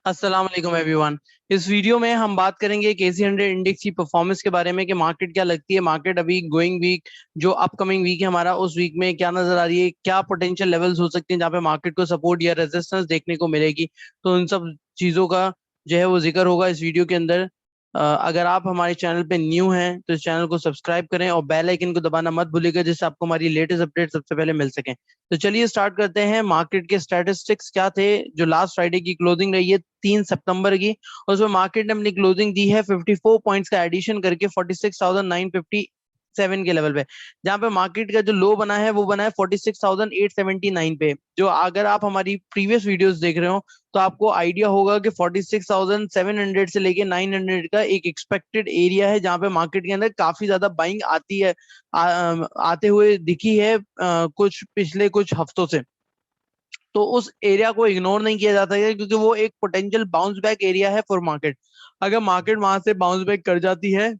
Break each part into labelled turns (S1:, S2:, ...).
S1: अस्सलाम वालेकुम एवरीवन। इस वीडियो में हम बात करेंगे KC100 इंडेक्स की परफॉर्मेंस के बारे में कि मार्केट क्या लगती है, मार्केट अभी गोइंग वीक जो अपकमिंग वीक है हमारा, उस वीक में क्या नजर आ रही है, क्या पोटेंशियल लेवल्स हो सकते हैं जहाँ पे मार्केट को सपोर्ट या रेजिस्टेंस देखने को मिलेगी। तो उन सब चीजों का जो है वो जिक्र होगा इस वीडियो के अंदर। अगर आप हमारे चैनल पे न्यू हैं तो इस चैनल को सब्सक्राइब करें और बेल आइकन को दबाना मत भूलिएगा, जिससे आपको हमारी लेटेस्ट अपडेट सबसे पहले मिल सके। तो चलिए स्टार्ट करते हैं। मार्केट के स्टैटिस्टिक्स क्या थे जो लास्ट फ्राइडे की क्लोजिंग रही है 3 सितंबर की। उसमें मार्केट ने अपनी क्लोजिंग दी है 54 पॉइंट्स का एडिशन करके 46,957 के लेवल पे। जहां पे मार्केट का जो लो बना है वो बना है 46,879 पे। जो अगर आप हमारी प्रीवियस वीडियोस देख रहे हो तो आपको आइडिया होगा कि 46,700 से लेके 900 का एक एक्सपेक्टेड एरिया है जहां पे मार्केट के अंदर काफी ज्यादा बाइंग आती है, आते हुए दिखी है कुछ पिछले कुछ हफ्तों से। तो उस एरिया को इग्नोर नहीं किया जाता है क्योंकि वो एक पोटेंशियल बाउंस बैक एरिया है फॉर मार्केट। अगर मार्केट वहां से बाउंस बैक कर जाती है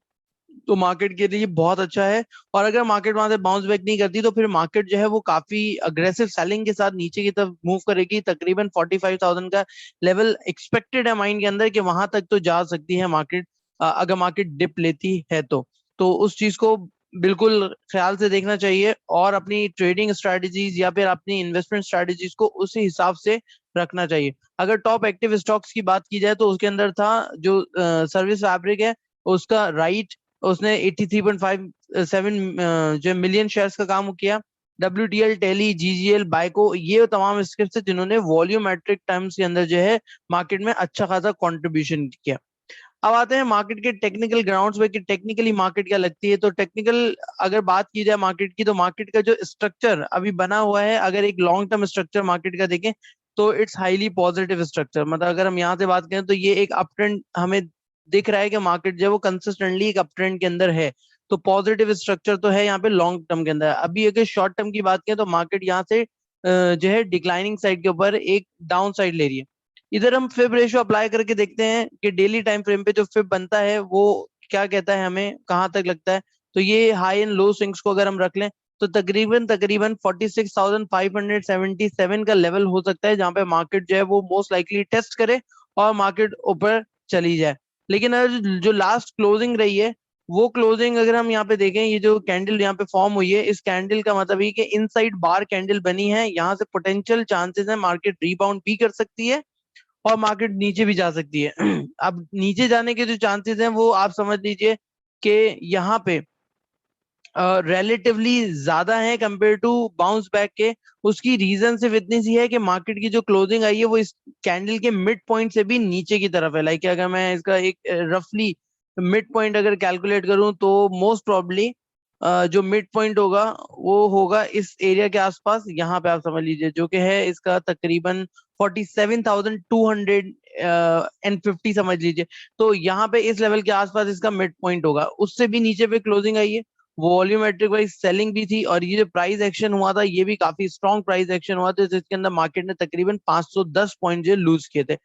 S1: तो मार्केट के लिए बहुत अच्छा है। और अगर मार्केट वहां से बाउंस बैक नहीं करती तो फिर मार्केट जो है वो काफी अग्रेसिव सेलिंग के साथ नीचे की तरफ मूव करेगी। तकरीबन 45,000 का लेवल एक्सपेक्टेड है माइंड के अंदर कि वहां तक तो जा सकती है मार्केट, अगर मार्केट डिप लेती है तो उस चीज को बिल्कुल ख्याल से देखना चाहिए और अपनी ट्रेडिंग स्ट्रेटजीज या फिर अपनी इन्वेस्टमेंट स्ट्रेटजीज को उसी हिसाब से रखना चाहिए। अगर टॉप एक्टिव स्टॉक्स की बात की जाए तो उसके अंदर था जो सर्विस फैब्रिक है, उसका राइट, उसने 83.57 जो मिलियन शेयर्स का काम किया। WTL, टेली, GGL, बाइको, ये तमाम स्क्रिप्ट है जिन्होंने वॉल्यूमेट्रिक टर्म्स के अंदर जो है मार्केट में अच्छा खासा कंट्रीब्यूशन किया। अब आते हैं मार्केट के टेक्निकल ग्राउंड्स पे कि टेक्निकली मार्केट क्या लगती है। तो टेक्निकल अगर बात की जाए मार्केट की तो मार्केट का जो स्ट्रक्चर अभी बना हुआ है, अगर एक लॉन्ग टर्म स्ट्रक्चर मार्केट का देखें तो इट्स हाईली पॉजिटिव स्ट्रक्चर। मतलब अगर हम यहाँ से बात करें तो ये एक अप ट्रेंड हमें दिख रहा है कि मार्केट जो है वो कंसिस्टेंटली एक अप ट्रेंड के अंदर है। तो पॉजिटिव स्ट्रक्चर तो है यहाँ पे लॉन्ग टर्म के अंदर। अभी अगर शॉर्ट टर्म की बात करें तो मार्केट यहाँ से जो है डिक्लाइनिंग साइड के ऊपर एक डाउन साइड ले रही है। इधर हम फिब रेशियो अप्लाई करके देखते हैं कि डेली टाइम फ्रेम पे जो फिब बनता है वो क्या कहता है, हमें कहाँ तक लगता है। तो ये हाई एंड लो स्विंग्स को अगर हम रख लें तो तकरीबन तकरीबन 46,577 का लेवल हो सकता है जहां पे मार्केट जो है वो मोस्ट लाइकली टेस्ट करे और मार्केट ऊपर चली जाए। लेकिन अगर जो लास्ट क्लोजिंग रही है वो क्लोजिंग अगर हम यहाँ पे देखें, ये जो कैंडल यहाँ पे फॉर्म हुई है, इस कैंडल का मतलब ये कि इनसाइड बार कैंडल बनी है। यहाँ से पोटेंशियल चांसेस है मार्केट रिबाउंड भी कर सकती है और मार्केट नीचे भी जा सकती है। अब नीचे जाने के जो चांसेस हैं वो आप समझ लीजिए कि यहाँ पे रिलेटिवली ज्यादा है कंपेयर टू बाउंस बैक के। उसकी रीजन सिर्फ इतनी सी है कि मार्केट की जो क्लोजिंग आई है वो इस कैंडल के मिड पॉइंट से भी नीचे की तरफ है। लाइक अगर मैं इसका एक रफली मिड पॉइंट अगर कैलकुलेट करूं तो मोस्ट प्रॉब्ली जो मिड पॉइंट होगा वो होगा इस एरिया के आसपास, यहाँ पे आप समझ लीजिए, जो कि है इसका तकरीबन 47,250 समझ लीजिए। तो यहाँ पे इस लेवल के आसपास इसका मिड पॉइंट होगा। उससे भी नीचे पे क्लोजिंग आई है, वॉल्यूमेट्रिक वाइज सेलिंग भी थी और ये जो प्राइस एक्शन हुआ था ये भी काफी स्ट्रॉन्ग प्राइस एक्शन हुआ था जिसके अंदर मार्केट ने तकरीबन 510 पॉइंट जो लूज किए थे।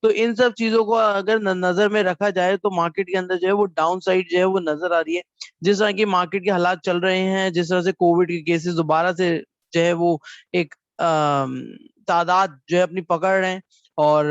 S1: तो इन सब चीजों को अगर नजर में रखा जाए तो मार्केट के अंदर जो है वो डाउन साइड जो है वो नजर आ रही है। जिस तरह की मार्केट के हालात चल रहे हैं, जिस तरह से कोविड के केसेस दोबारा से जो है वो एक तादाद जो है अपनी पकड़ रहे हैं और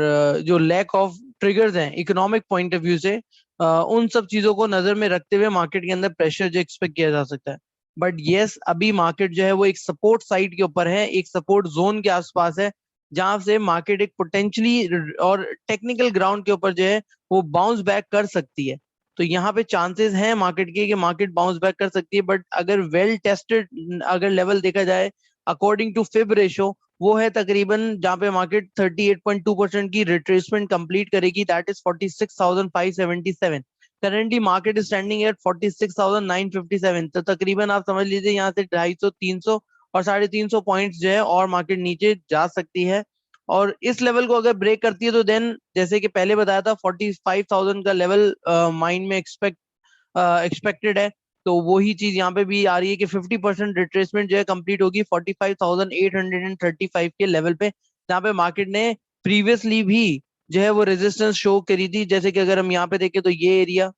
S1: जो लैक ऑफ ट्रिगर्स हैं इकोनॉमिक पॉइंट ऑफ व्यू से, उन सब चीजों को नजर में रखते हुए मार्केट के अंदर प्रेशर जो एक्सपेक्ट किया जा सकता है। बट यस, अभी मार्केट जो है वो एक सपोर्ट साइड के ऊपर है, एक सपोर्ट जोन के आसपास है जहां से मार्केट एक पोटेंशली और टेक्निकल ग्राउंड के ऊपर जो है वो बाउंस बैक कर सकती है। तो यहाँ पे चांसेस हैं मार्केट के कि मार्केट बाउंस बैक कर सकती है। बट अगर वेल टेस्टेड अगर लेवल देखा जाए अकॉर्डिंग टू फिब रेशो, वो है तकरीबन जहां पे मार्केट 38.2% की रिट्रेसमेंट कंप्लीट करेगी, that is 46,577। Currently market standing at 46,957। तो तकरीबन आप समझ लीजिए यहाँ से 250, 300 और 350 पॉइंट्स जो है और मार्केट नीचे जा सकती है। और इस लेवल को अगर ब्रेक करती है तो देन जैसे कि पहले बताया था 45,000 का लेवल माइंड में एक्सपेक्टेड है। तो वही चीज यहाँ पे भी आ रही है कि 50% रिट्रेसमेंट जो है कंप्लीट होगी 45,835 के लेवल पे, जहाँ पे मार्केट ने प्रीवियसली भी जो है वो रेजिस्टेंस शो करी थी। जैसे कि अगर हम यहाँ पे देखें तो ये एरिया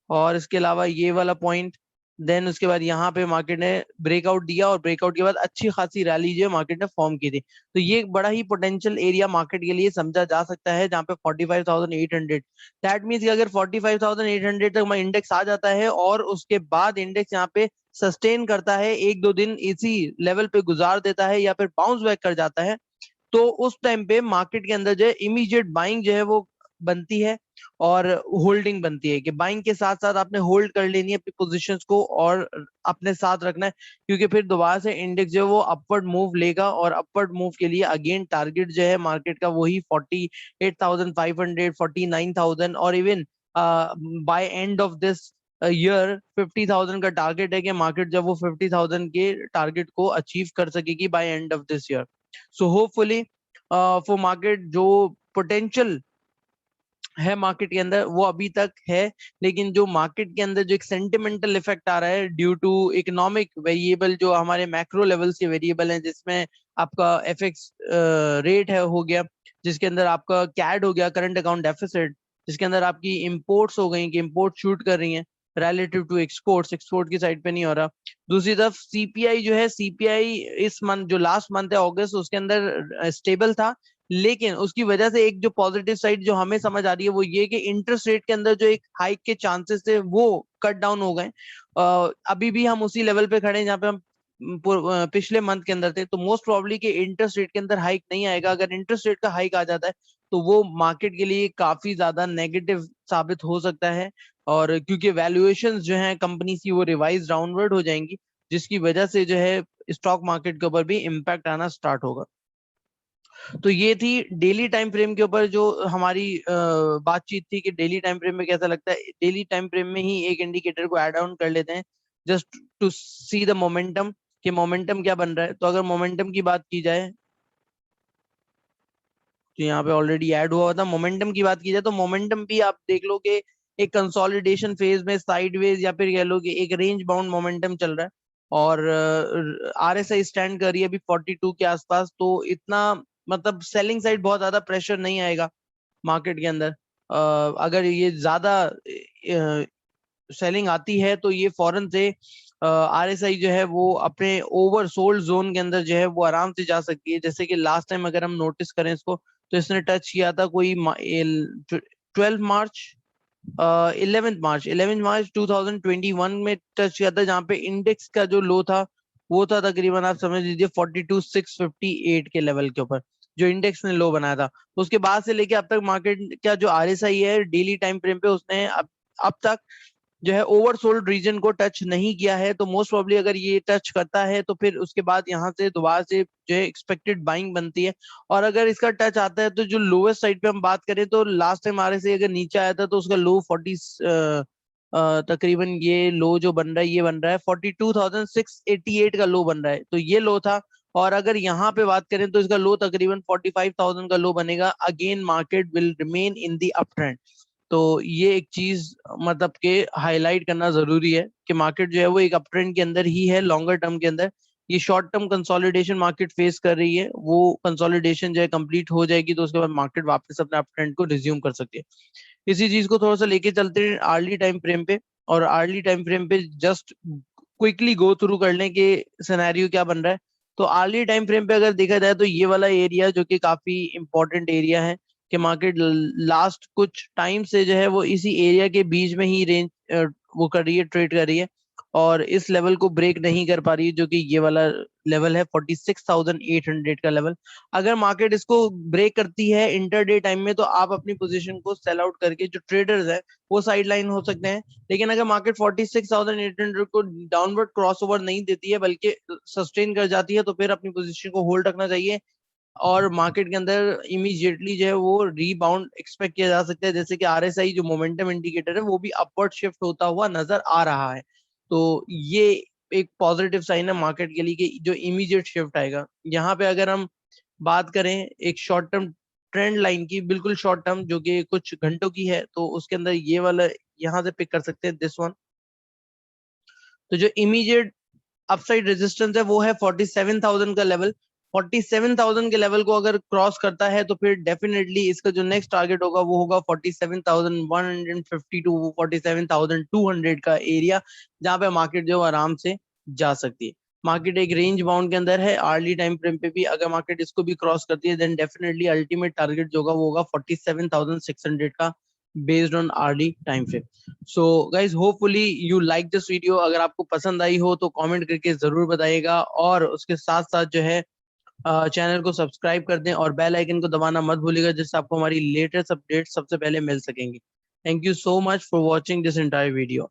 S1: और इसके अलावा ये वाला पॉइंट देन उसके बाद यहाँ पे मार्केट ने ब्रेकआउट दिया और ब्रेकआउट के बाद अच्छी खासी रैली जो है मार्केट ने फॉर्म की थी। तो ये एक बड़ा ही पोटेंशियल एरिया मार्केट के लिए समझा जा सकता है, जहाँ पे 45,800, दैट मीन्स कि अगर 45,800 तक इंडेक्स आ जाता है और उसके बाद इंडेक्स यहाँ पे सस्टेन करता है, एक दो दिन इसी लेवल पे गुजार देता है या फिर बाउंस बैक कर जाता है, तो उस टाइम पे मार्केट के अंदर जो है इमीडिएट बाइंग जो है वो बनती है और होल्डिंग बनती है, कि बाइंग के साथ साथ आपने होल्ड कर लेनी है अपनी पोजीशंस को और अपने साथ रखना है, क्योंकि फिर दोबारा से इंडेक्स जो है वो अपवर्ड मूव लेगा और अपवर्ड मूव के लिए अगेन टारगेट जो है मार्केट का वही 48,500, 49,000 और even bye end of this year 50,000 का टारगेट है कि मार्केट जब वो 50,000 के टारगेट को अचीव कर सकेगी by end of this year. So hopefully for market जो पोटेंशियल है मार्केट के अंदर वो अभी तक है, लेकिन जो मार्केट के अंदर जो एक सेंटिमेंटल इफेक्ट आ रहा है ड्यू टू इकोनॉमिक वेरिएबल, जो हमारे मैक्रो लेवल्स के वेरिएबल हैं, जिसमें आपका एफएक्स रेट है हो गया, जिसके अंदर आपका कैड हो गया, करंट अकाउंट डेफिसिट, जिसके अंदर आपकी इंपोर्ट्स हो गई कि इंपोर्ट शूट कर रही हैं रिलेटिव टू एक्सपोर्ट्स, एक्सपोर्ट की साइड पे नहीं हो रहा। दूसरी तरफ सीपीआई जो है, सीपीआई इस मंथ जो लास्ट मंथ है अगस्त, उसके अंदर स्टेबल था, लेकिन उसकी वजह से एक जो पॉजिटिव साइड जो हमें समझ आ रही है वो ये कि इंटरेस्ट रेट के अंदर जो एक हाइक के चांसेस थे वो कट डाउन हो गए। अभी भी हम उसी लेवल पे खड़े हैं जहाँ पे हम पिछले मंथ के अंदर थे, तो मोस्ट प्रोबेबली कि इंटरेस्ट रेट के अंदर हाइक नहीं आएगा। अगर इंटरेस्ट रेट का हाइक आ जाता है तो वो मार्केट के लिए काफी ज्यादा नेगेटिव साबित हो सकता है, और क्योंकि वैल्यूएशंस जो है कंपनी की वो रिवाइज डाउनवर्ड हो जाएंगी, जिसकी वजह से जो है स्टॉक मार्केट के ऊपर भी इम्पैक्ट आना स्टार्ट होगा। तो ये थी डेली टाइम फ्रेम के ऊपर जो हमारी बातचीत थी कि डेली टाइम फ्रेम में कैसा लगता है। डेली टाइम फ्रेम में ही एक इंडिकेटर को ऐड ऑन कर लेते हैं just to see the momentum, कि मोमेंटम क्या बन रहा है। तो अगर मोमेंटम की बात की जाए तो यहाँ पे ऑलरेडी ऐड हुआ था। मोमेंटम की बात की जाए तो मोमेंटम भी आप देख लो कि एक कंसोलिडेशन फेज में साइडवेज या फिर कह लो कि एक रेंज बाउंड मोमेंटम चल रहा है, और आरएसआई स्टैंड कर रही है अभी 42 के आसपास। तो इतना मतलब सेलिंग साइड बहुत ज्यादा प्रेशर नहीं आएगा मार्केट के अंदर। अगर ये ज्यादा सेलिंग आती है तो ये फौरन से आरएसआई जो है वो अपने ओवर सोल्ड जोन के अंदर जो है वो आराम से जा सकती है। जैसे कि लास्ट टाइम अगर हम नोटिस करें इसको, तो इसने टच किया था कोई 12 मार्च, 11 मार्च 2021 में टच किया था, जहाँ पे इंडेक्स का जो लो था वो था तकरीबन आप समझ लीजिए 42,658 के लेवल के ऊपर, जो इंडेक्स ने लो बनाया था। उसके बाद से लेके अब तक मार्केट का जो आरएसआई है डेली टाइम फ्रेम पे, उसने अब तक जो है ओवरसोल्ड रीजन को टच नहीं किया है। तो मोस्ट प्रोबेबली अगर ये टच करता है तो फिर उसके बाद यहाँ से दोबारा से जो है एक्सपेक्टेड बाइंग बनती है। और अगर इसका टच आता है तो जो लोवेस्ट साइड पे हम बात करें तो लास्ट टाइम आरएसआई अगर नीचे आया था तो उसका लो 40 तकरीबन ये लो जो बन रहा है ये बन रहा है 42,688 का लो बन रहा है, तो ये लो था। और अगर यहाँ पे बात करें तो इसका लो तकरीबन 45,000 का लो बनेगा। Again market will remain in the up trend. तो ये एक चीज मतलब के हाईलाइट करना जरूरी है कि मार्केट जो है वो एक अप ट्रेंड के अंदर ही है लॉन्गर टर्म के अंदर। ये short term consolidation market face कर रही है, वो कंसोलिडेशन जो है कंप्लीट हो जाएगी तो उसके बाद मार्केट वापस अपने अप ट्रेंड को रिज्यूम कर सकती है। इसी चीज को थोड़ा सा लेके चलते हैं आर्ली टाइम फ्रेम पे, और आर्ली टाइम फ्रेम पे जस्ट क्विकली गो थ्रू कर लें कि सिनेरियो क्या बन रहा है। तो आर्ली टाइम फ्रेम पे अगर देखा जाए तो ये वाला एरिया जो कि काफी इंपॉर्टेंट एरिया है, कि मार्केट लास्ट कुछ टाइम से जो है वो इसी एरिया के बीच में ही रेंज वो कर रही है, ट्रेड कर रही है, और इस लेवल को ब्रेक नहीं कर पा रही है, जो कि ये वाला लेवल है 46,800 का लेवल। अगर मार्केट इसको ब्रेक करती है इंटरडे टाइम में तो आप अपनी पोजीशन को सेल आउट करके जो ट्रेडर्स हैं वो साइड लाइन हो सकते हैं। लेकिन अगर मार्केट 46,800 को डाउनवर्ड क्रॉस ओवर नहीं देती है बल्कि सस्टेन कर जाती है तो फिर अपनी पोजीशन को होल्ड रखना चाहिए, और मार्केट के अंदर इमीडिएटली जो है वो रीबाउंड एक्सपेक्ट किया जा सकता है। जैसे कि आरएसआई जो मोमेंटम इंडिकेटर है वो भी अपवर्ड शिफ्ट होता हुआ नजर आ रहा है। तो ये एक पॉजिटिव साइन है मार्केट के लिए कि जो इमीडिएट शिफ्ट आएगा। यहाँ पे अगर हम बात करें एक शॉर्ट टर्म ट्रेंड लाइन की, बिल्कुल शॉर्ट टर्म जो कि कुछ घंटों की है, तो उसके अंदर ये वाला यहाँ से पिक कर सकते हैं दिस वन। तो जो इमीडिएट अपसाइड रेजिस्टेंस है वो है 47,000 का लेवल। 47,000 के लेवल को अगर क्रॉस करता है तो फिर डेफिनेटली इसका जो नेक्स्ट टारगेट होगा वो होगा 47,150 टू 47,200 का एरिया, जहां पे मार्केट जो आराम से जा सकती है। मार्केट एक रेंज बाउंड के अंदर है, आर्ली टाइम फ्रेम पे भी अगर मार्केट इसको भी क्रॉस करती है देन डेफिनेटली अल्टीमेट टारगेट जो होगा वो होगा 47,600 का, based on early time frame. So guys hopefully you like this video. अगर आपको पसंद आई हो तो कमेंट करके जरूर बताइएगा, और उसके साथ साथ जो है चैनल को सब्सक्राइब कर दें और बेल आइकन को दबाना मत भूलिएगा, जिससे आपको हमारी लेटेस्ट अपडेट सबसे पहले मिल सकेंगी। Thank you so much for watching this entire video.